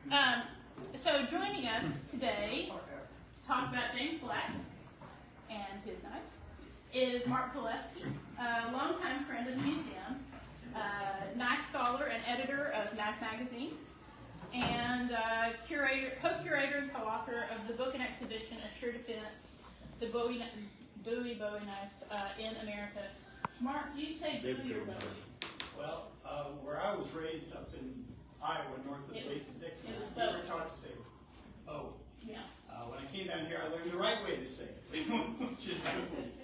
So joining us today to talk about James Black and his knives is Mark Zalesky, a longtime friend of the museum, knife scholar and editor of Knife Magazine, and co-curator and co-author of the book and exhibition A Sure Defense, the Bowie knife in America. Mark, do you say Bowie or Bowie? Well, where I was raised up in Iowa, north of the Mason-Dixon, we were taught to say Bowie. Yeah. When I came down here, I learned the right way to say it, which is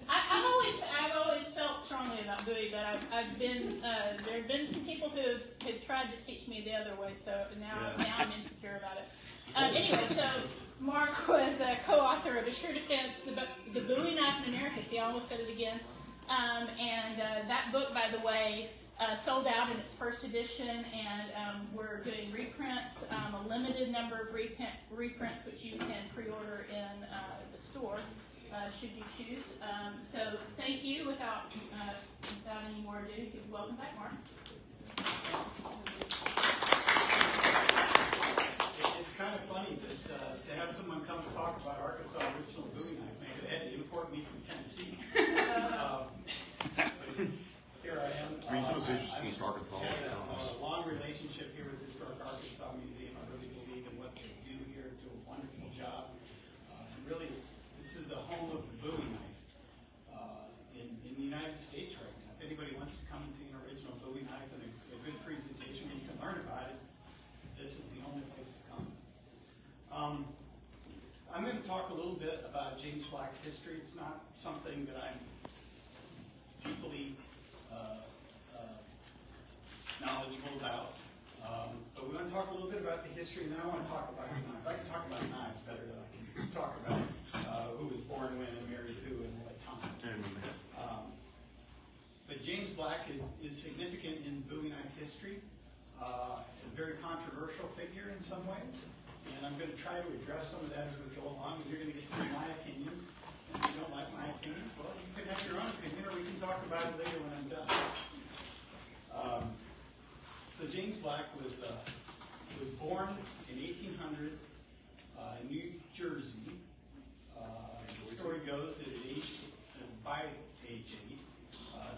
I've always felt strongly about Bowie, but I've been there have been some people who have tried to teach me the other way, so now I'm insecure about it. Anyway, so Mark was a co-author of A Sure Defense, the Bowie Knife in America. See, I almost said it again. And that book, by the way, sold out in its first edition, and we're doing reprints, a limited number of reprints which you can pre-order in the store, should you choose. So thank you. Without any more ado, welcome back, Mark. It's kind of funny that to have someone come and talk about Arkansas original Bowie knives. They had to import me from Tennessee. Here I am. Regional East Arkansas. I had a long relationship here with the Historic Arkansas Museum. I really believe in what they do here, do a wonderful job. And really, this is the home of the Bowie knife in the United States right now. If anybody wants to come and see an original Bowie knife and a good presentation where you can learn about it, this is the only place to come. I'm going to talk a little bit about James Black's history. It's not something that I'm deeply knowledgeable about, but we want to talk a little bit about the history, and then I want to talk about knives. I can talk about knives better than I can talk about who was born when and married who and what time. But James Black is significant in Bowie knife history, a very controversial figure in some ways, and I'm going to try to address some of that as we go along, and you're going to get some of my opinions. And if you don't like my opinion, well, you can have your own opinion, or we can talk about it later when I'm done. So James Black was born in 1800 in New Jersey. The story goes that by age 8,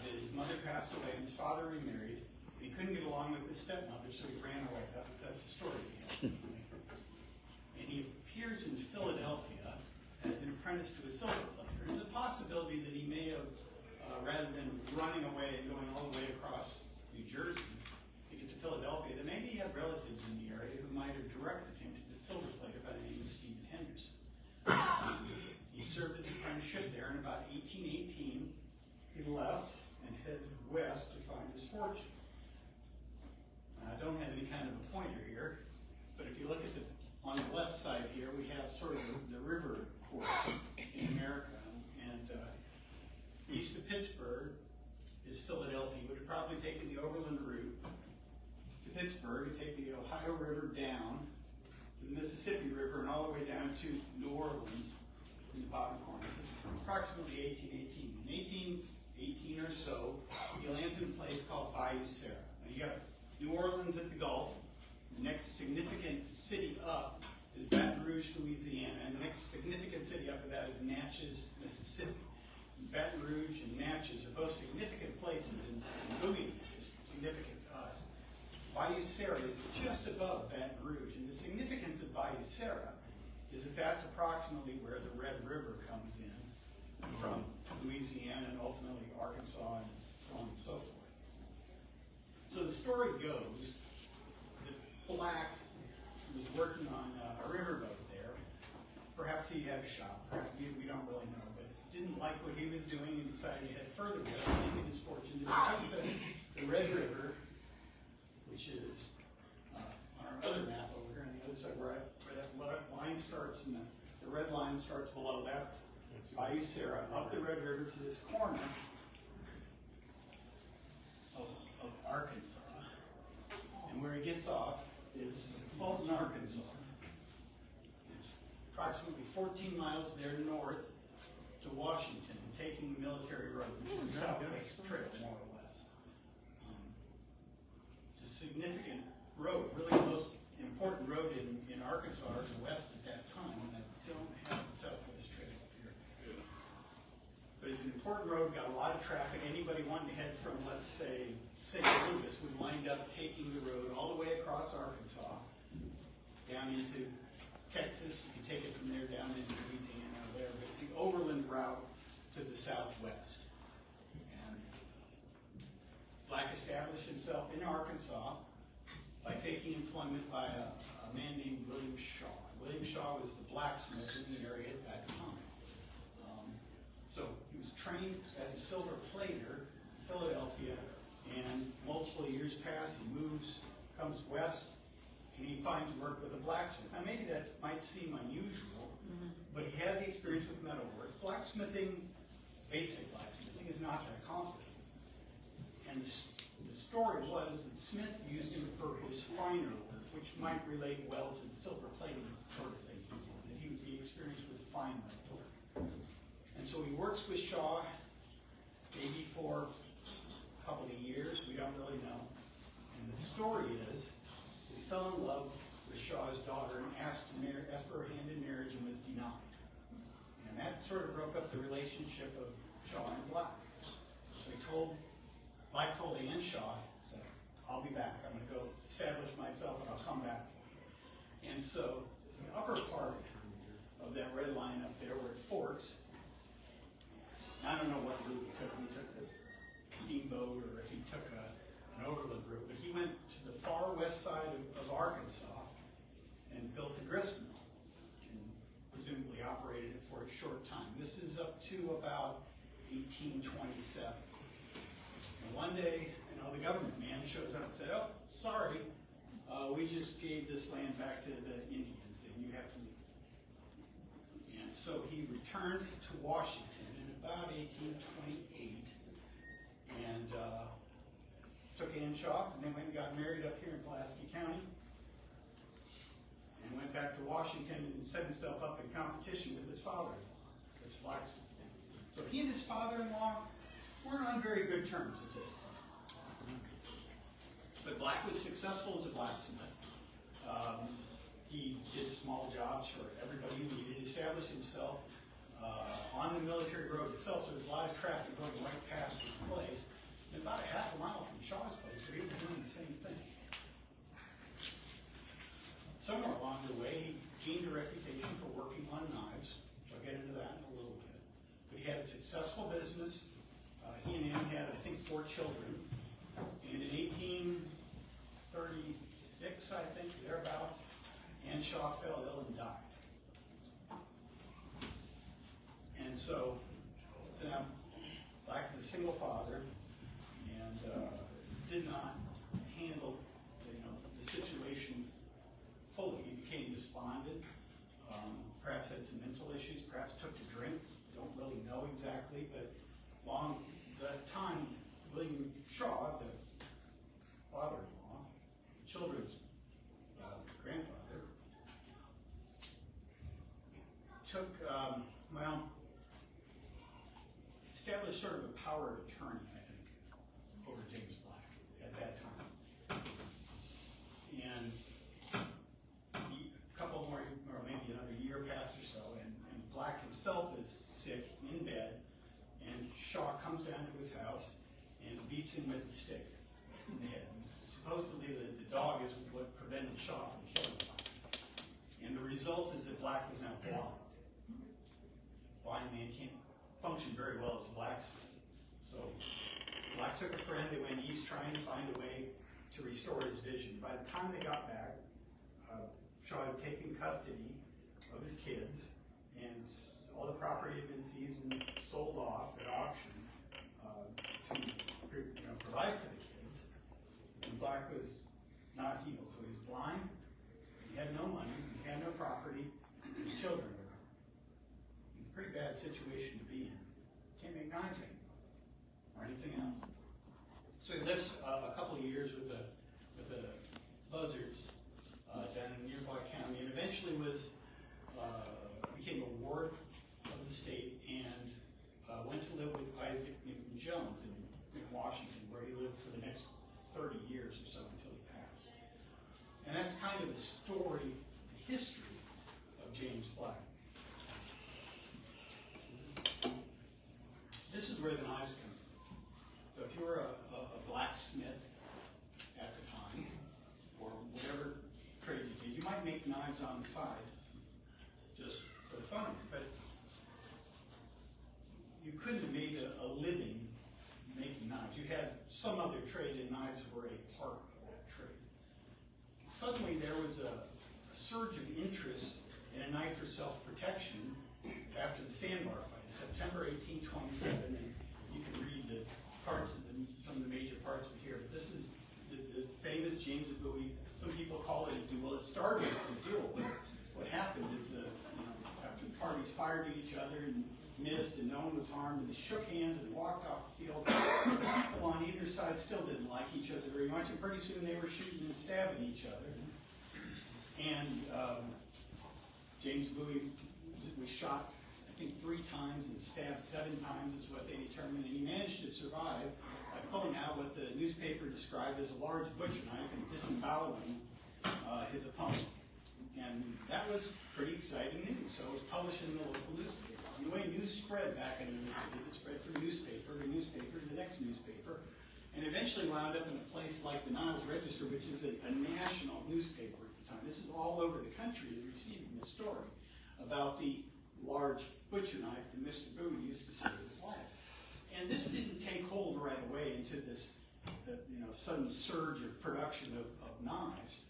that his mother passed away and his father remarried. He couldn't get along with his stepmother, so he ran away. That's the story. And he appears in Philadelphia as an apprentice to a silver plater. There's a possibility that he may have, rather than running away and going all the way across New Jersey to get to Philadelphia, that maybe he had relatives in the area who might have directed him to the silver plater by the name of Stephen Henderson. He served his apprenticeship there, and about 1818, he left and headed west to find his fortune. Now, I don't have any kind of a pointer here, but if you look at on the left side here, we have sort of the river course in America, and east of Pittsburgh is Philadelphia. You would have probably taken the overland route to Pittsburgh and take the Ohio River down to the Mississippi River and all the way down to New Orleans in the bottom corner. This is approximately 1818. In 1818 or so, he lands in a place called Bayou Sara. Now you got New Orleans at the Gulf. The next significant city up is Baton Rouge, Louisiana, and the next significant city up to that is Natchez, Mississippi. Baton Rouge and Natchez are both significant places in Bowie history, significant to us. Bayou Sara is just above Baton Rouge, and the significance of Bayou Sara is that that's approximately where the Red River comes in from Louisiana and ultimately Arkansas and so on and so forth. So the story goes that Black was working on a riverboat there. Perhaps he had a shop, perhaps we don't really know, but didn't like what he was doing and decided to head further west, seeking his fortune. He took the Red River, which is on our other map over here on the other side, where that line starts and the red line starts below. That's Bayou Sara, up the Red River to this corner of Arkansas. And where he gets off is Fulton, Arkansas. It's approximately 14 miles there north to Washington, taking the military road, which is the Southwest Trail, more or less. It's a significant road, really the most important road in Arkansas or the West at that time, and I don't have the Southwest Trail up here. But it's an important road, got a lot of traffic. Anybody wanting to head from, let's say, St. Louis would wind up taking the road all the way across Arkansas, down into Texas. You can take it from there down into Louisiana or there, but it's the overland route to the southwest. And Black established himself in Arkansas by taking employment by a man named William Shaw. William Shaw was the blacksmith in the area at that time. So he was trained as a silver plater in Philadelphia, and multiple years pass, he moves, comes west, and he finds work with a blacksmith. Now maybe that might seem unusual, but he had the experience with metalwork. Blacksmithing, basic blacksmithing, is not that complicated. And the story was that Smith used him for his finer work, which might relate well to the silver plating sort of thing, that he would be experienced with fine metal work. And so he works with Shaw, maybe for a couple of years, we don't really know. And the story is, he fell in love with Shaw's daughter and asked for her hand in marriage and was denied. And that sort of broke up the relationship of Shaw and Black. So Black told Ann Shaw, said, I'll be back. I'm going to go establish myself and I'll come back for you. And so the upper part of that red line up there where it forks, I don't know what route he took. He took the steamboat or if he took an overland route, but he went to the far west side of Arkansas and built a grist mill and presumably operated it for a short time. This is up to about 1827. And one day, the government man shows up and said, oh, sorry, we just gave this land back to the Indians and you have to leave. And so he returned to Washington in about 1828 and took Ann Shaw, and they went and got married up here in Pulaski County and went back to Washington and set himself up in competition with his father-in-law, this blacksmith. So he and his father-in-law weren't on very good terms at this point. But Black was successful as a blacksmith. He did small jobs for everybody who needed, established himself on the military road itself, so there's a lot of traffic going right past his place. And about a half a mile from Shaw's place, where he was doing the same thing. Somewhere along the way, he gained a reputation for working on knives, which I'll get into that in a little bit. But he had a successful business. He and Ann had, I think, 4 children. And in 1836, I think, thereabouts, Ann Shaw fell ill and died. And so now Black is a single father and did not handle the situation fully. He became despondent, perhaps had some mental issues, perhaps took to drink, don't really know exactly, but along that time, William Shaw, the father-in-law, the children's grandfather, took, established sort of a power of attorney, I think, over James Black at that time. And a couple more, or maybe another year passed or so, and Black himself is sick in bed, and Shaw comes down to his house and beats him with a stick in the head. Supposedly the dog is what prevented Shaw from killing Black. And the result is that Black was now blind. Blind man can't function very well as a blacksmith. So Black took a friend, they went east trying to find a way to restore his vision. By the time they got back, Shaw had taken custody of his kids, and all the property had been seized and sold off at auction to provide for the kids. And Black was not healed, so he was blind, he had no money, he had no property, his children were gone. It's a pretty bad situation to be in. Can't make knives anymore, or anything else. So he lives a couple of years with the Buzzards down in a nearby county, and eventually became a ward of the state and went to live with Isaac Newton Jones in Washington, where he lived for the next 30 years or so until he passed. And that's kind of the story, the history of James Black. This is where the knives come from. So if you were a blacksmith at the time, or whatever trade you did, you might make knives on the side just for the fun of it, but you couldn't have made a living making knives. You had some other trade, and knives were a part of that trade. Suddenly there was a surge of interest in a knife for self-protection after the sandbar fight, September 1827, and you can read the parts of some of the major parts of it here, but this is the famous James Bowie. Some people call it a duel. It started as a duel, but what happened is after the parties fired at each other and missed and no one was harmed, and they shook hands and walked off the field. The people on either side still didn't like each other very much, and pretty soon they were shooting and stabbing each other. And James Bowie was shot, I think, 3 times and stabbed 7 times is what they determined, and he managed to survive by pulling out what the newspaper described as a large butcher knife and disemboweling his opponent. And that was pretty exciting news, so it was published in the local newspaper. The way news spread back in the newspaper, it spread from newspaper to newspaper to the next newspaper, and eventually wound up in a place like the Niles Register, which is a national newspaper at the time. This is all over the country receiving this story about the large butcher knife that Mr. Bowie used to save his life. And this didn't take hold right away into this sudden surge of production of knives,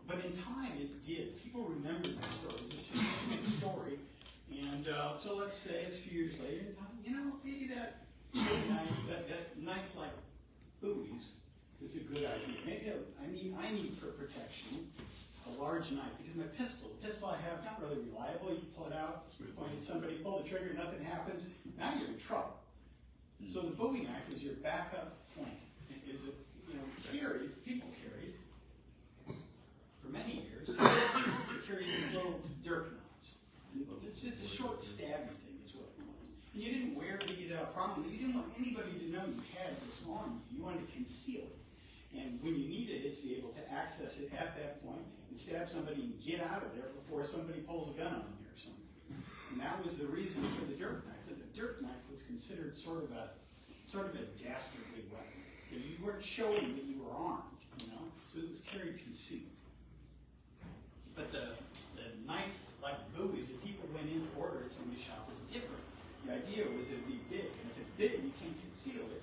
but in time it did. People remembered the story. It was a significant story. And so let's say it's a few years later, maybe that knife like Bowie's is a good idea. Maybe I need for protection a large knife, because the pistol I have is not really reliable. You pull it out, point at somebody, pull the trigger, nothing happens. Now you're in trouble. So the Bowie knife is your backup plan. Is it, people carried for many years. They carried these little dirk knives. It's a short stabbing thing is what it was. And you didn't wear these out prominently. You didn't want anybody to know you had this on you. You wanted to conceal it. And when you needed it to be able to access it at that point and stab somebody and get out of there before somebody pulls a gun on you or something. And that was the reason for the dirk knife. The dirk knife was considered sort of a dastardly weapon. You weren't showing that you were armed, so it was carried concealed. But the knife like Bowie's that people went in to order at somebody's shop was different. The idea was it'd be big, and if it's big, you can't conceal it.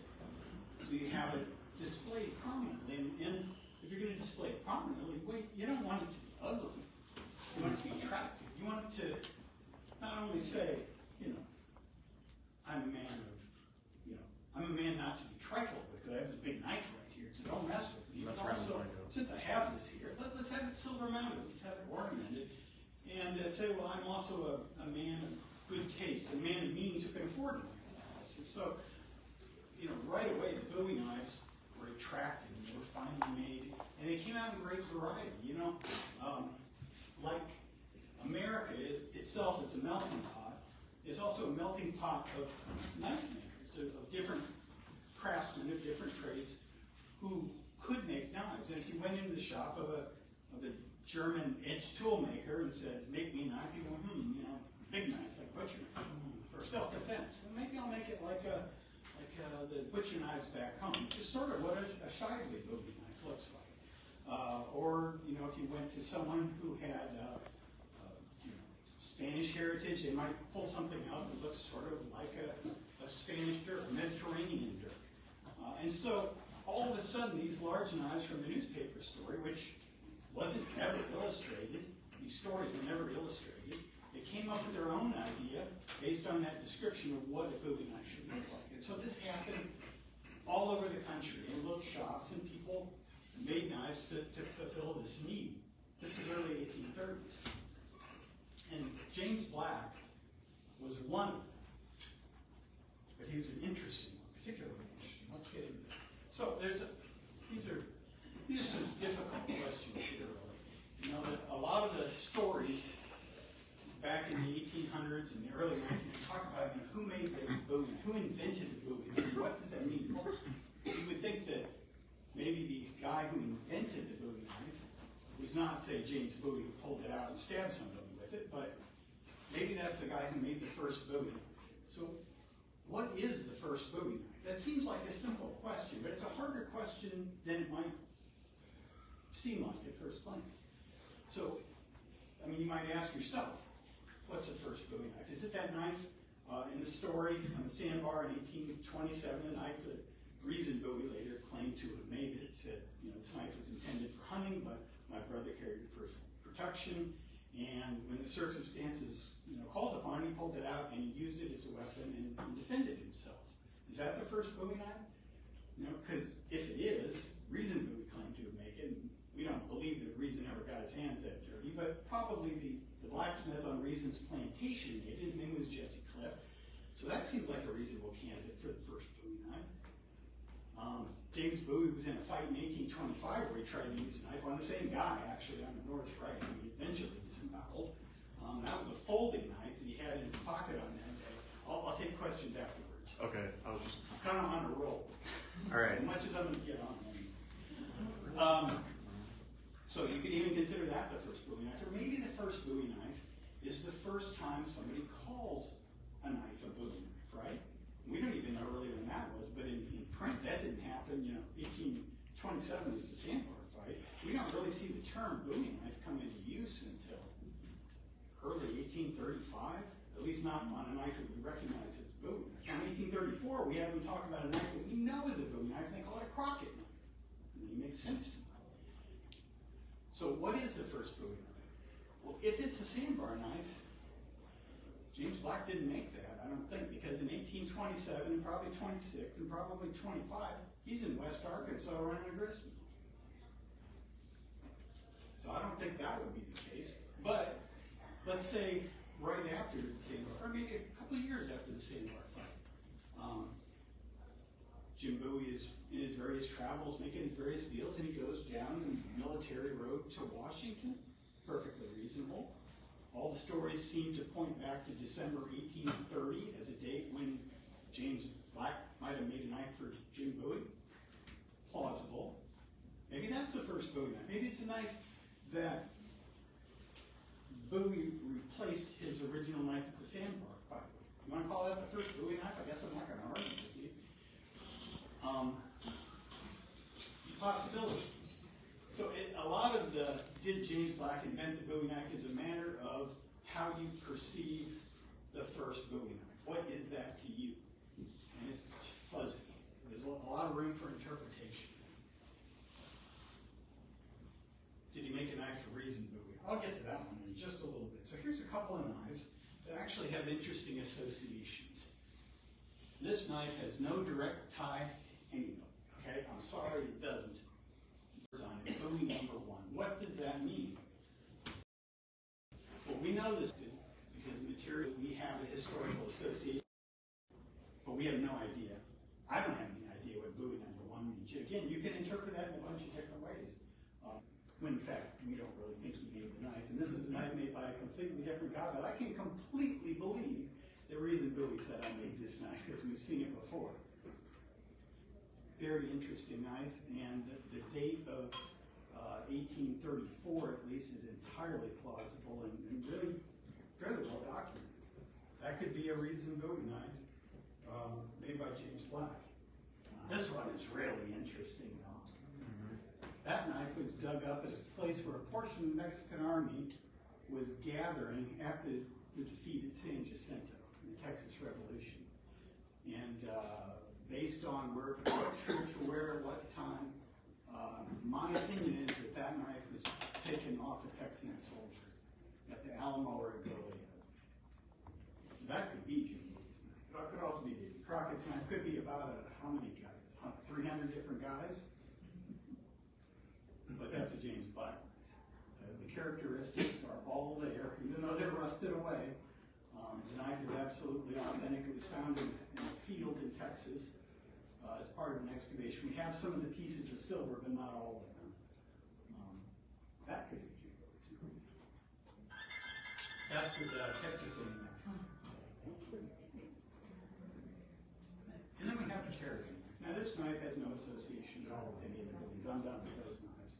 So you have it displayed prominently, and if you're going to display it prominently, you don't want it to be ugly. You want it to be attractive. You want it to not only say, I'm a man not to be trifled with, because I have this big knife right here, so don't mess with me. But also, since I have this here, let's have it silver mounted, let's have it ornamented, and say, well, I'm also a man of good taste, a man of means who can afford a knife like this. And so, right away, the Bowie knives were attractive, and they were finely made, and they came out in great variety. Like America is itself, it's a melting pot. It's also a melting pot of knife makers, of different craftsmen of different trades who could make knives. And if you went into the shop of a German edge tool maker and said, make me a knife, you go, big knife, like butcher knife, for self-defense. Well, maybe I'll make it like the butcher knives back home, which is sort of what a Shively Bowie knife looks like. Or, if you went to someone who had Spanish heritage, they might pull something out that looks sort of like a Spanish dirk, Mediterranean dirk. And so, all of a sudden, these large knives from the newspaper story, which wasn't ever illustrated, these stories were never illustrated, they came up with their own idea based on that description of what a Bowie knife should look like. And so this happened all over the country in little shops, and people made knives to fulfill this need. This is early 1830s. And James Black was one of them. But he was an interesting one, particularly interesting. Let's get into that. So these are some difficult questions here, really. That a lot of the stories back in the 1800s and the early 1900s talk about who made the Bowie, who invented the Bowie. What does that mean? Well, you would think that maybe the guy who invented the Bowie knife was not, say, James Bowie, who pulled it out and stab somebody with it, but maybe that's the guy who made the first Bowie knife. So what is the first Bowie knife? That seems like a simple question, but it's a harder question than it might seem like at first glance. So, I mean, you might ask yourself, what's the first Bowie knife? Is it that knife in the story on the sandbar in 1827, the knife that reason Bowie later claimed to have made it? Said, you know, this knife was intended for hunting, but my brother carried it for protection, and when the circumstances, you know, called upon, he pulled it out and he used it as a weapon and defended himself. Is that the first Bowie knife? You know, because if it is, reason Bowie claimed to have made it, and we don't believe that Reason ever got his hands that dirty, but probably the blacksmith on Reason's plantation did. His name was Jesse Cliff. So that seems like a reasonable candidate for the first Bowie knife. James Bowie was in a fight in 1825 where he tried to use a knife on the same guy, actually, on the North right, and he eventually disemboweled. That was a folding knife that he had in his pocket on that day. I'll take questions afterwards. Okay, I was just... I'm kind of on a roll. All right. As much as I'm going to get on. So you could even consider that the first Bowie knife, or maybe the first Bowie knife is the first time somebody calls a knife a Bowie knife, right? We don't even know really when that was, but in print that didn't happen. You know, 1827 was the sandbar fight. We don't really see the term Bowie knife come into use until early 1835, at least not on a knife that we recognize as Bowie knife. In 1834, we have them talk about a knife that we know is a Bowie knife, and they call it a Crockett knife. And it makes sense to me. So what is the first Bowie knife? Well, if it's a sandbar knife, James Black didn't make that, I don't think, because in 1827, and probably 26, and probably 25, he's in West Arkansas running a grist mill. So I don't think that would be the case. But let's say right after the sandbar, or maybe a couple of years after the sandbar fight, Jim Bowie is in his various travels, making his various deals, and he goes down the military road to Washington. Perfectly reasonable. All the stories seem to point back to December 1830 as a date when James Black might have made a knife for Jim Bowie. Plausible. Maybe that's the first Bowie knife. Maybe it's a knife that Bowie replaced his original knife at the sandbar fight. You want to call that the first Bowie knife? I guess I'm not going to argue with you. It's a possibility. So a lot of the did James Black invent the Bowie knife is a matter of how you perceive the first Bowie knife. What is that to you? And it's fuzzy. There's a lot of room for interpretation. Did he make a knife for Reason Bowie? I'll get to that one in just a little bit. So here's a couple of knives that actually have interesting associations. This knife has no direct tie to anybody. Okay, I'm sorry it doesn't. On it, Bowie number 1. What does that mean? Well, we know this because the material we have a historical association, but we have no idea. I don't have any idea what Bowie number 1 means. Again, you can interpret that in a bunch of different ways. When in fact, we don't really think he made the knife. And this is a knife made by a completely different guy, but I can completely believe the reason Bowie said I made this knife, because we've seen it before. Very interesting knife, and the date of 1834 at least is entirely plausible and really fairly well documented. That could be a Reason Bowie knife made by James Black. This one is really interesting though. That knife was dug up at a place where a portion of the Mexican army was gathering after the defeat at San Jacinto in the Texas Revolution. And based on what troops were where at what time, my opinion is that that knife was taken off a Texian soldier at the Alamo or Gilead. So that could be Jim Bowie's knife. That could also be David Crockett's knife. Could be about how many guys? 300 different guys? But that's a James Black knife. The characteristics are all there, even though they're rusted away. The knife is absolutely authentic. It was found in a field in Texas as part of an excavation. We have some of the pieces of silver, but not all of them. That could be Jim Bowie's knife. That's a Texas A&M. And then we have the carrier knife. Now this knife has no association at all with any of the buildings. I'm done with those knives.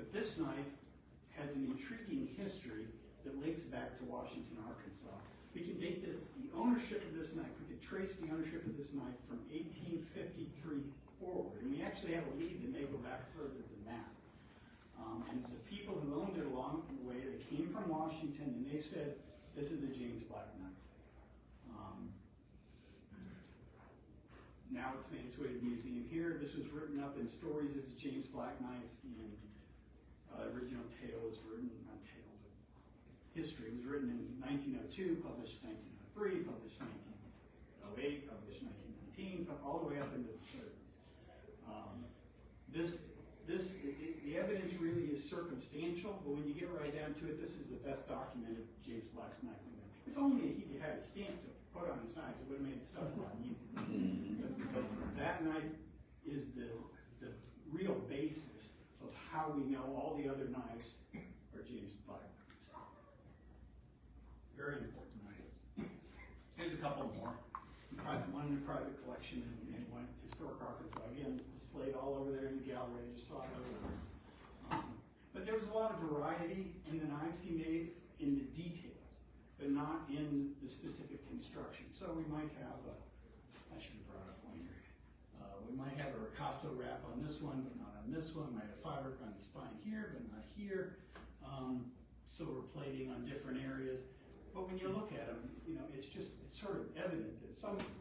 But this knife has an intriguing history that links back to Washington, Arkansas. We can date this, the ownership of this knife, we could trace the ownership of this knife from 1853 forward. And we actually have a lead that may go back further than that. And it's the people who owned it along the way, they came from Washington and they said, this is a James Black knife. Now it's made its way to the museum here. This was written up in stories as a James Black knife, and original tale was written, not tale, but history was written in 1902, published 1903, published 1908, published 1919, all the way up into the 30s. The evidence really is circumstantial, but when you get right down to it, this is the best documented James Black knife. If only he had a stamp to put on his knives, it would have made stuff a lot easier. But that knife is the real basis of how we know all the other knives are James Black knives. Very important knife. Here's a couple more. One in a private collection and one historic Arkansas. Again, displayed all over there in the gallery. I just saw it earlier. But there was a lot of variety in the knives he made in the details, but not in the specific construction. So we might have I should have brought up one here. We might have a ricasso wrap on this one, but not on this one. Might have firework on the spine here, but not here. Silver plating on different areas. But when you look at them, it's sort of evident that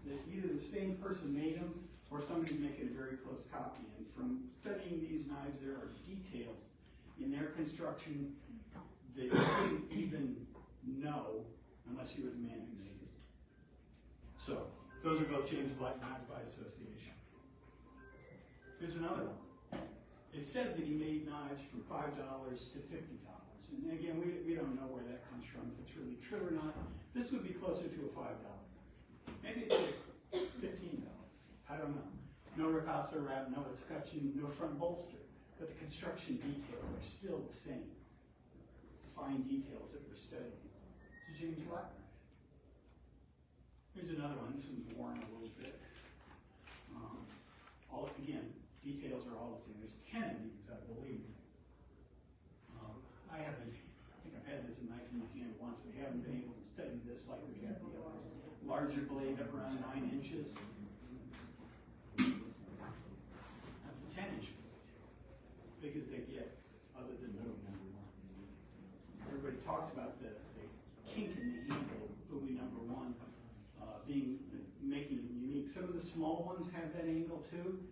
that either the same person made them or somebody's making a very close copy. And from studying these knives, there are details in their construction that you couldn't even know unless you were the man who made it. So, those are both James Black knives by association. Here's another one. It's said that he made knives from $5 to $50. And again, we don't know where that comes from, if it's really true or not. This would be closer to a $5. Maybe it's $15. I don't know. No ricasso wrap, no escutcheon, no front bolster. But the construction details are still the same. The fine details that we're studying. It's a James Black knife. Here's another one. This one's worn a little bit. Again, details are all the same. There's 10 of these, I believe. I think I've had this knife in my hand once. We haven't been able to study this like we have the others. Larger blade up around 9 inches. That's a 10-inch blade. As big as they get, other than Bowie number 1. Everybody talks about the kink in the handle of Bowie number 1 making it unique. Some of the small ones have that angle too.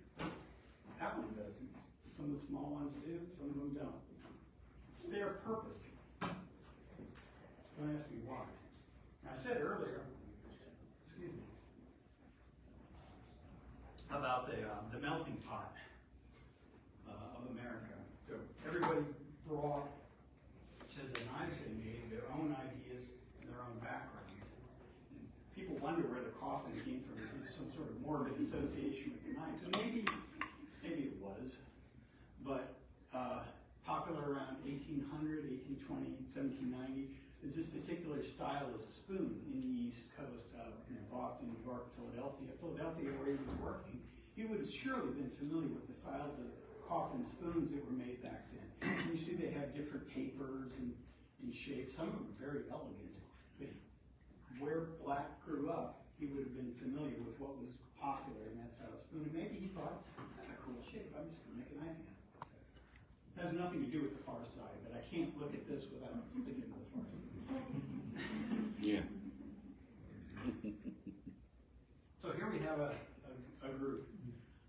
That one doesn't. Some of the small ones do, some of them don't. It's their purpose. Don't ask me why. I said earlier, excuse me, about the melting pot of America. So everybody brought to the knives they made their own ideas and their own backgrounds. And people wonder where the coffin came from. If there's some sort of morbid association with the knives. And maybe it was, but popular around 1800, 1820, 1790, is this particular style of spoon in the East Coast of Boston, New York, Philadelphia, where he was working. He would have surely been familiar with the styles of coffin spoons that were made back then. You see they have different tapers and shapes. Some of them are very elegant. But where Black grew up, he would have been familiar with what was popular in that style of spoon. And maybe he thought, that's a cool shape, I'm just going to make a knife out. It has nothing to do with the far side, but I can't look at this without thinking of the far side. Yeah. So here we have a group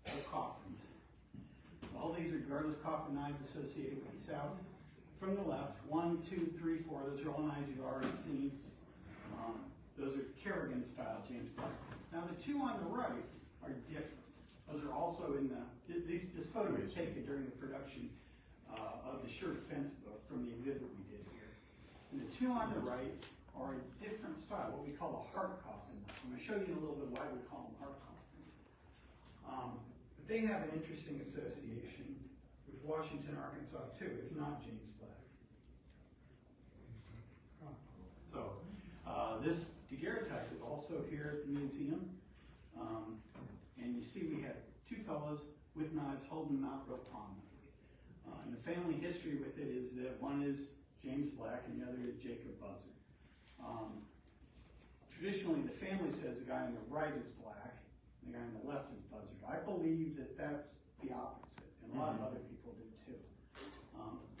of coffins. All these are girdless coffin knives associated with the South. From the left, 1, 2, 3, 4, those are all knives you've already seen. Those are Kerrigan style James Black knives. Now the two on the right are different. Those are also in this photo was taken during the production of the Sure Defense book from the exhibit we did here. And the two on the right are a different style, what we call a heart coffin. I'm going to show you in a little bit why we call them heart coffins. But they have an interesting association with Washington, Arkansas too, if not James Black. So this daguerreotype is also here at the museum. And you see we have two fellows with knives holding them out real prominently. And the family history with it is that one is James Black and the other is Jacob Buzzard. Traditionally, the family says the guy on the right is Black, and the guy on the left is Buzzard. I believe that that's the opposite, and a lot of other people do too.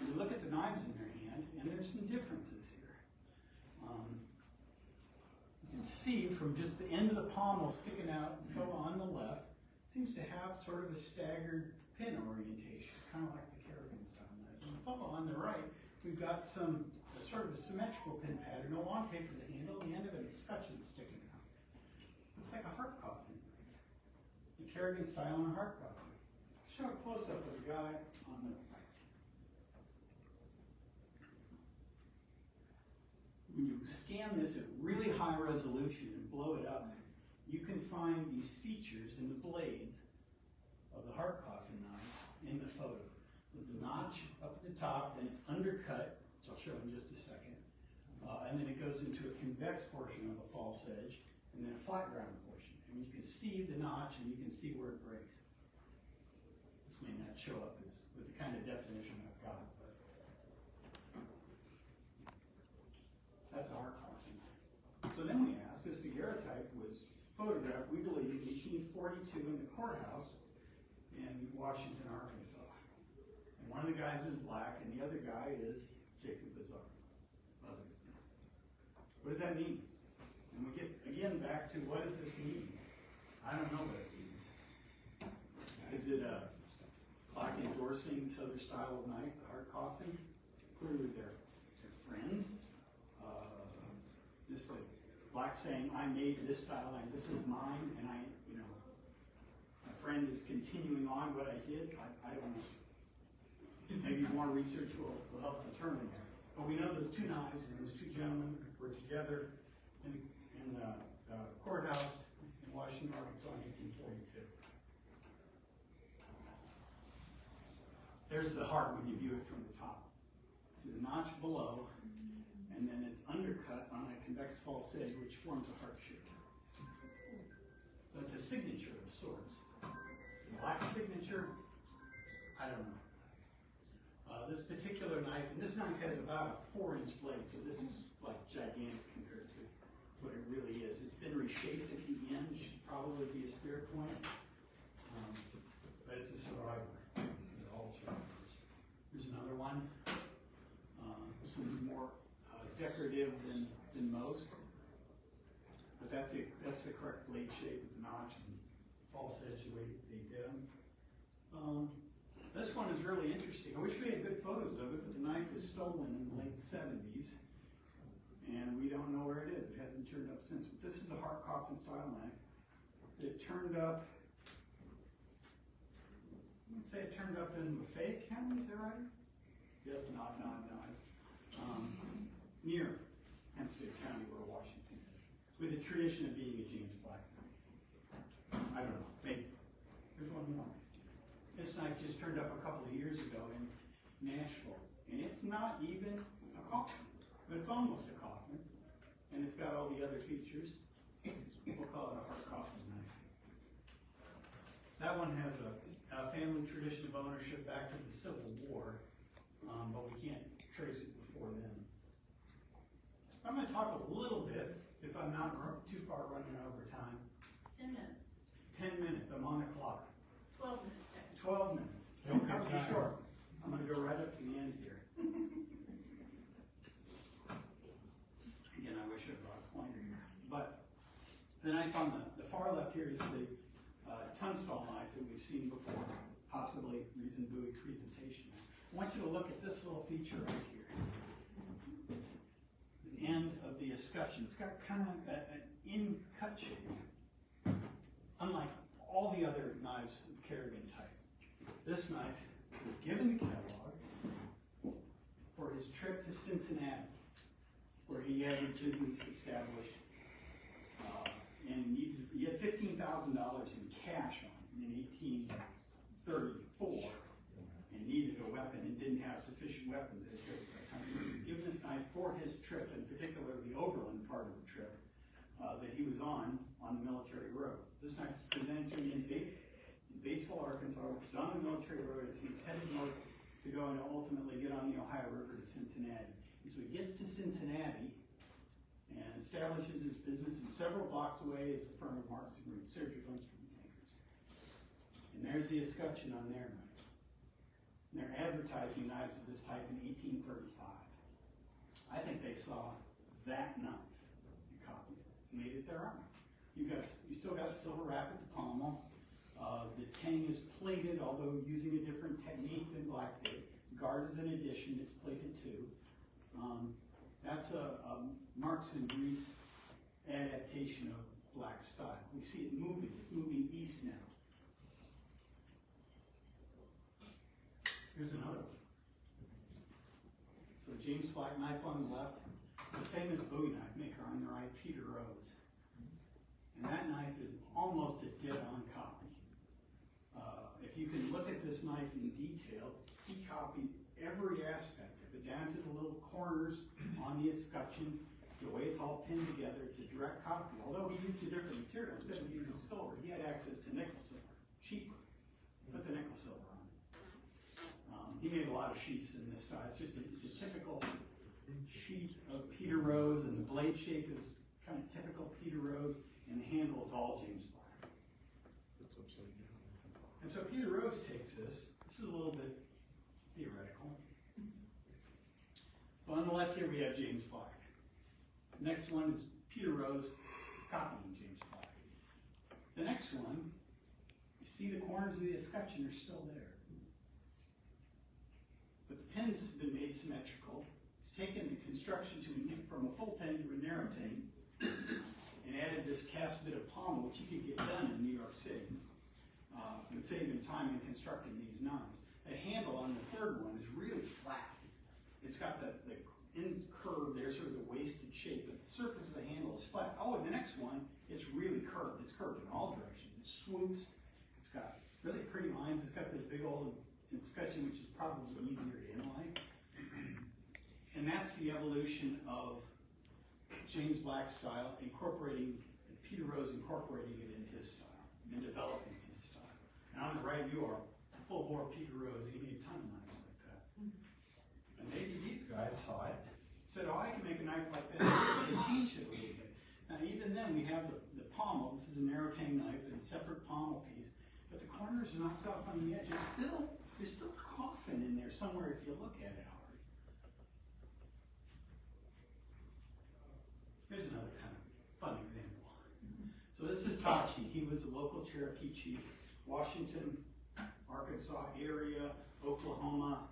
You look at the knives in their hand, and there's some differences here. You can see from just the end of the pommel sticking out, the fellow on the left seems to have sort of a staggered pin orientation, kind of like the Kerrigan style knife. And the fellow on the right, we've got some sort of a symmetrical pin pattern, no long taper to the handle, the end of it is scutcheon sticking out. Looks like a heart coffin knife. The Kerrigan style and a heart coffin. Show a close-up of the guy on the right. When you scan this at really high resolution and blow it up, you can find these features in the blades of the heart coffin knife in the photo. There's a notch up at the top, and it's undercut, which I'll show in just a second. And then it goes into a convex portion of a false edge, and then a flat ground portion. And you can see the notch, and you can see where it breaks. This may not show up as with the kind of definition I've got, but that's a heart coffin. So then we ask, this daguerreotype was photographed, we believe, in 1842 in the courthouse in Washington, Arkansas. And one of the guys is Black, and the other guy is Jacob Buzzard. What does that mean? And we get, again, back to what does this mean? I don't know what it means. Is it a Black endorsing this other style of knife, the heart coffin? Clearly they're friends. This like Black saying, I made this style knife, this is mine, and my friend is continuing on what I did. I don't know. Maybe more research will help determine that. But we know there's two knives, and those two gentlemen were together in the courthouse in Washington, Arkansas in 1842. There's the heart when you view it from the top. See the notch below, and then it's undercut on a convex false edge, which forms a heart shape. So it's a signature of sorts. The Black signature, I don't know. This particular knife, and this knife has about a 4-inch blade, so this is like gigantic compared to what it really is. It's been reshaped at the end, should probably be a spear point, but it's a survivor. They're all survivors. Here's another one. This one's more decorative than most, but that's the correct blade shape with the notch and false edge the way they did them. This one is really interesting. I wish we had good photos of it, but the knife was stolen in the late 70s, and we don't know where it is. It hasn't turned up since. But this is a heart coffin style knife. It turned up, let's say it turned up in Lafayette County, is that right? Yes, nod. Near Hempstead County, where Washington is, with a tradition of being a James Black knife. I don't know, maybe. There's one more. This knife just turned up a couple of years ago in Nashville, and it's not even a coffin, but it's almost a coffin, and it's got all the other features. We'll call it a heart coffin knife. That one has a family tradition of ownership back to the Civil War, but we can't trace it before then. I'm going to talk a little bit, if I'm not too far running over time. 10 minutes. 10 minutes, I'm on the clock. 12 minutes. 12 minutes. Don't cut me short. I'm going to go right up to the end here. Again, I wish I brought a pointer here. But then I found the far left here is the Tunstall knife that we've seen before, possibly reason Bowie presentation. I want you to look at this little feature right here. The end of the escutcheon. It's got kind of an in-cut shape, unlike all the other knives of Kerrigan type. This knife was given to Kellogg for his trip to Cincinnati, where he had his business established, and he had $15,000 in cash on him in 1834, and needed a weapon and didn't have sufficient weapons at his time. He was given this knife for his trip, in particular the overland part of the trip that he was on the military road. This knife was presented to him in Batesville, Arkansas, which is on the military road as he was headed north to go and ultimately get on the Ohio River to Cincinnati. And so he gets to Cincinnati and establishes his business, and several blocks away is the firm of Marks and Green surgical instrument makers. And there's the escutcheon on their knife. And they're advertising knives of this type in 1835. I think they saw that knife and copied it and made it their own. You still got silver wrap at the pommel. The tang is plated, although using a different technique than black did. Guard is an addition, it's plated too. That's a Marks and Grease adaptation of black style. We see it moving, it's moving east now. Here's another one. So James Black knife on the left, the famous Bowie knife maker on the right, Peter Rose. And that knife is almost a dead-on copy. If you can look at this knife in detail, he copied every aspect of it, down to the little corners on the escutcheon, the way it's all pinned together. It's a direct copy. Although he used a different material, instead of using silver, he had access to nickel silver, cheaper. Put the nickel silver on it. He made a lot of sheaths in this style. It's a typical sheath of Peter Rose, and the blade shape is kind of typical Peter Rose, and the handle is all James Black. And so Peter Rose takes this. This is a little bit theoretical. But on the left here we have James Black. The next one is Peter Rose copying James Black. The next one, you see the corners of the escutcheon are still there. But the pins have been made symmetrical. It's taken the construction from a full tang to a narrow tang and added this cast bit of pommel, which you could get done in New York City. It would save him time in constructing these knives. The handle on the third one is really flat. It's got the end curve there, sort of the wasted shape, but the surface of the handle is flat. Oh, and the next one, it's really curved. It's curved in all directions. It swoops. It's got really pretty lines. It's got this big old escutcheon, which is probably easier to inlay. And that's the evolution of James Black's style, incorporating, Peter Rose incorporating it into his style and developing his style. And on the right, you are full-bore Peter Rose. He made a ton of knives like that. And maybe these guys saw it, said, oh, I can make a knife like that. And they changed it a little bit. Now, even then, we have the pommel. This is a narrow tang knife and a separate pommel piece. But the corners are knocked off on the edge. There's still coffin in there somewhere if you look at it hard. Here's another kind of fun example. So this is Tachi. He was a local Cherokee chief, Washington, Arkansas area, Oklahoma,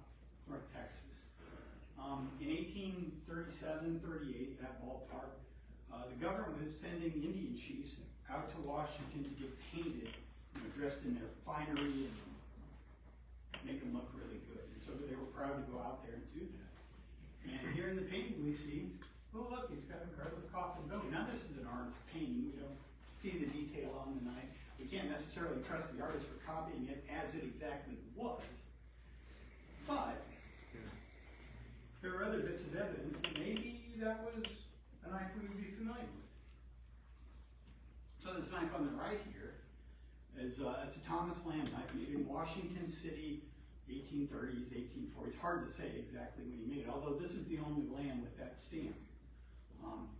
North Texas. In 1837, 38, that ballpark, the government was sending Indian chiefs out to Washington to get painted, dressed in their finery and make them look really good. And so they were proud to go out there and do that. And here in the painting we see, oh look, he's got a Carlos coffin Bowie. Now this is an artist painting. We don't see the detail on the knife. We can't necessarily trust the artist for copying it as it exactly was. But there are other bits of evidence that maybe that was a knife we would be familiar with. So this knife on the right here is it's a Thomas Lamb knife made in Washington City, 1830s, 1840s. Hard to say exactly when he made it, although this is the only Lamb with that stamp.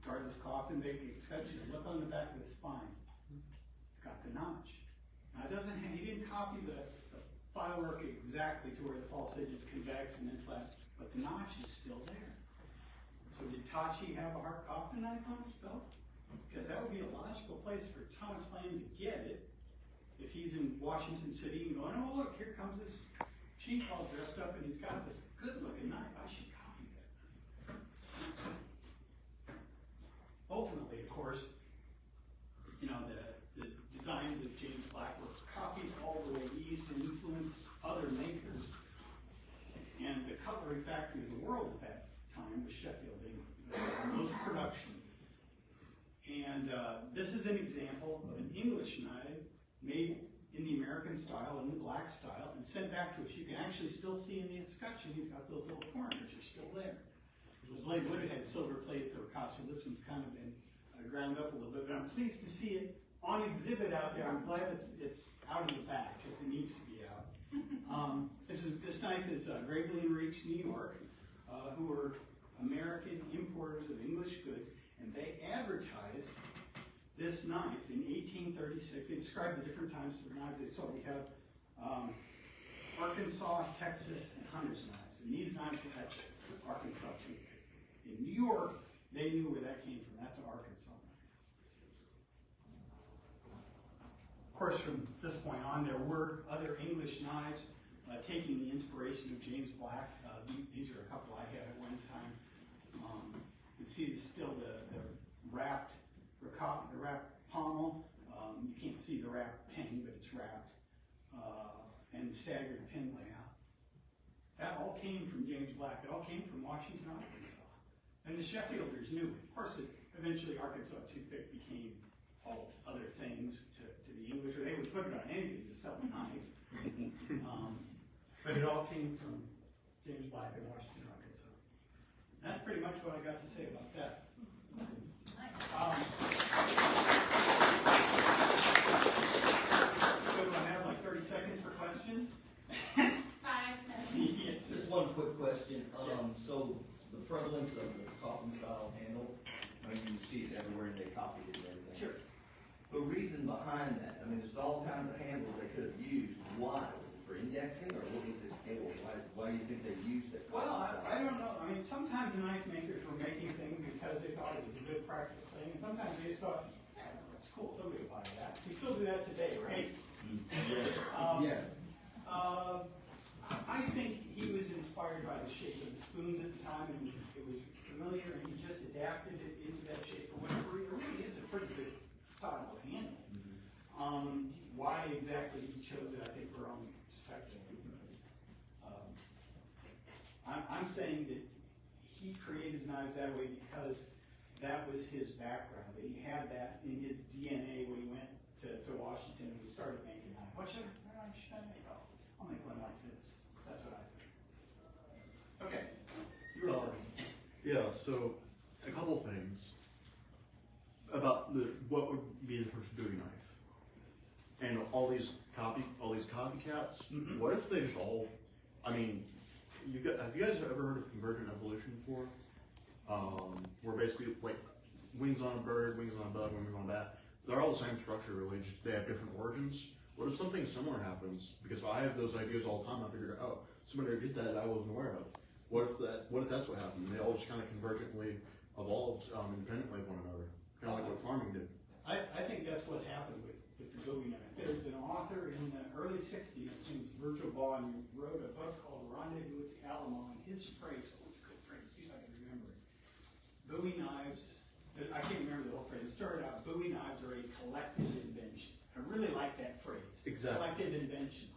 Guardless coffin, baking escutcheon. Look on the back of the spine. It's got the notch. Now he didn't copy the file work exactly to where the false edge is convex and then flat, but the notch is still there. So did Tachi have a hard coffin knife on his belt? Because that would be a logical place for Thomas Lamb to get it if he's in Washington City and going, oh look, here comes this chief all dressed up and he's got this good looking knife. I should copy that knife. Ultimately, of course, the designs of James Black were copied all the way east and influenced other makers. And the cutlery factory of the world at that time was Sheffield, England. Most production. And this is an example of an English knife made in the American style, in the black style, and sent back to us. You can actually still see in the escutcheon, he's got those little corners which are still there. The blade would have had silver plate for Picasso. This one's kind of been ground up a little bit, but I'm pleased to see it on exhibit out there. I'm glad it's out in the back, because it needs to be out. This knife is Gravely and Reach, New York, who were American importers of English goods, and they advertised this knife in 1836. They described the different times of the knives they sold. We have Arkansas, Texas, and Hunter's knives, and these knives were actually Arkansas too. In New York, they knew where that came from. That's an Arkansas knife. Of course, from this point on, there were other English knives taking the inspiration of James Black. These are a couple I had at one time. You can see still the wrapped pommel. You can't see the wrapped pin, but it's wrapped. And the staggered pin layout. That all came from James Black. It all came from Washington, Arkansas. And the Sheffielders knew it. Of course, eventually Arkansas toothpick became all other things to the English, or they would put it on anything to sell a knife. But it all came from James Black in Washington, Arkansas. That's pretty much what I got to say about that. So do I have like 30 seconds for questions? 5 minutes. Yes. Just one quick question. So the prevalence of the coffin style handle, I mean, you see it everywhere and they copied it and everything. Sure. The reason behind that, I mean, there's all kinds of handles they could have used. Why? Was it for indexing or what was it for? Why do you think they used it? Well, I don't know. I mean, sometimes the knife makers were making things because they thought it was a good practical thing, and sometimes they just thought, yeah, that's cool, somebody will buy that. We still do that today, right? Yeah. I think he was inspired by the shape of the spoons at the time, and it was familiar, and he just adapted it into that shape for whatever. It really is a pretty good style of handle. Why exactly he chose it, I think we're only speculating. I'm saying that he created knives that way because that was his background, that he had that in his DNA when he went to Washington and he started making knives. What should I make? Oh, I'll make one like this. That's what I think. Okay. Yeah, so a couple things about what would be the first Bowie knife, and all these copycats. Mm-hmm. What if they just all? I mean, have you guys ever heard of convergent evolution before? Where basically like wings on a bird, wings on a bug, wings on a bat. They're all the same structure, really. Just they have different origins. What if something similar happens? Because I have those ideas all the time. I figured, oh, somebody did that I wasn't aware of. What if that's what happened? They all just kind of convergently evolved independently of one another, kind of like what farming did. I think that's what happened with the Bowie knife. There's an author in the early 60s, his name is Virgil Baugh, and he wrote a book called Rendezvous with the Alamo, and his phrase, it's a good phrase, see if I can remember it. Bowie knives, I can't remember the whole phrase, it started out, Bowie knives are a collective invention. I really like that phrase. Exactly. Collective invention.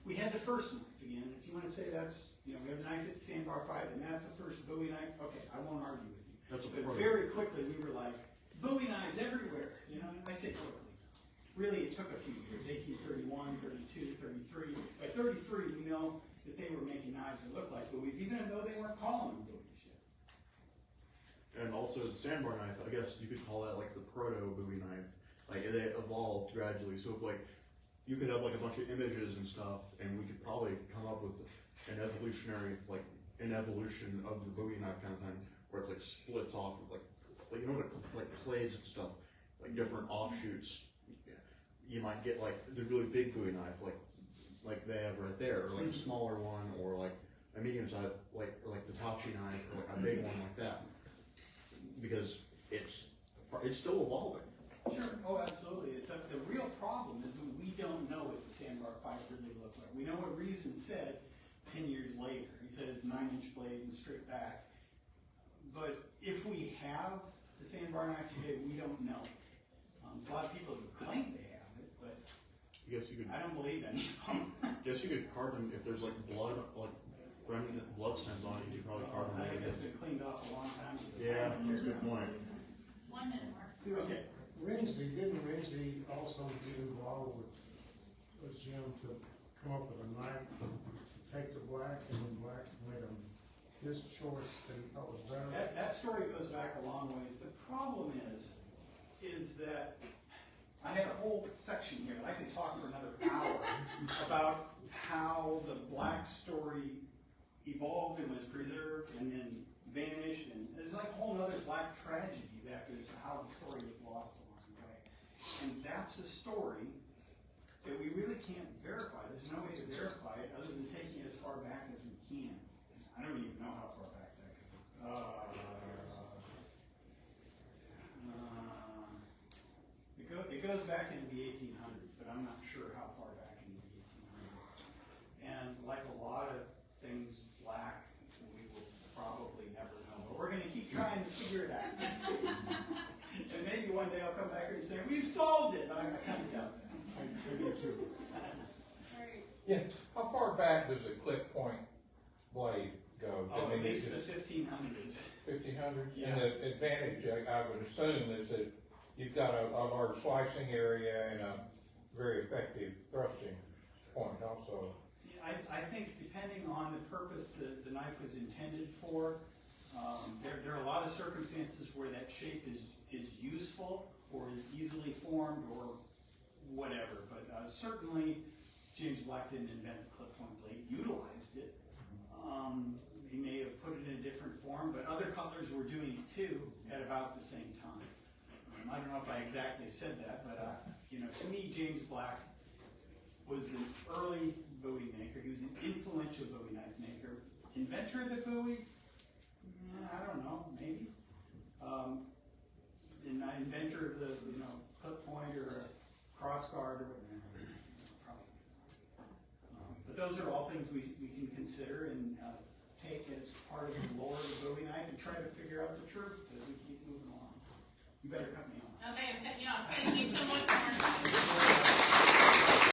We had the first knife again. If you want to say that's, we have the knife at Sandbar 5, and that's the first Bowie knife, okay, I won't argue with you. That's But very quickly we were like, Bowie knives everywhere, I say quickly. Really, it took a few years, 1831, 32, 33. By 33, we know that they were making knives that looked like Bowies, even though they weren't calling them Bowies yet. And also the sandbar knife, I guess you could call that like the proto-Bowie knife. Like they evolved gradually. So if like you could have like a bunch of images and stuff, and we could probably come up with an evolution of the Bowie knife kind of thing, where it's like splits off of like like clays and stuff, like different offshoots. You might get like the really big Bowie knife, like they have right there, or like a smaller one, or like a medium size, like the Tachi knife, or like a big one like that, because it's still evolving. Sure. Oh, absolutely. Except the real problem is that we don't know what the Sandbar 5 really looked like. We know what Reason said 10 years later. He said it's 9-inch blade and straight back. But if we have the Sandbar knife today, we don't know. So a lot of people who claim they have it, but I don't believe any of them. Guess you could carve them if there's like blood, like remnant blood stains on it. You could probably carve them. I think that's been cleaned off a long time ago. Yeah, that's a good point. 1 minute, Mark. Okay. Didn't Rinsey also get involved with Jim to come up with a knife to take the black, and then black made his choice that he thought was better? That story goes back a long ways. The problem is that I had a whole section here, and I could talk for another hour about how the black story evolved and was preserved and then vanished, and there's like whole other black tragedies after this, how the story was lost along the way. And that's a story that we really can't verify. There's no way to verify it other than taking it as far back as we can. I don't even know how far back that goes. It goes back into the 1800s, but I'm not sure how far back into the 1800s. And like a lot of things black, we will probably never know. But we're going to keep trying to figure it out. And maybe one day I'll come back here and say, we solved it. I kind of doubt that. I do too. Yeah, how far back does a clip point blade go? Oh, at least the 1500s. 1500? Yeah. And the advantage, I would assume, is that you've got a large slicing area and a very effective thrusting point also. I think depending on the purpose the knife was intended for, there are a lot of circumstances where that shape is useful or is easily formed or whatever. But certainly James Black didn't invent the clip point blade, utilized it. He may have put it in a different form, but other cutlers were doing it too at about the same time. I don't know if I exactly said that, but to me, James Black was an early Bowie maker. He was an influential Bowie knife maker. Inventor of the Bowie? I don't know, maybe. Inventor of the clip point or a cross guard or whatever. Probably. But those are all things we can consider and take as part of the lore of the Bowie knife and try to figure out the truth as we keep moving along. You better cut me off. Okay, I'm cutting you off. Thank you so much.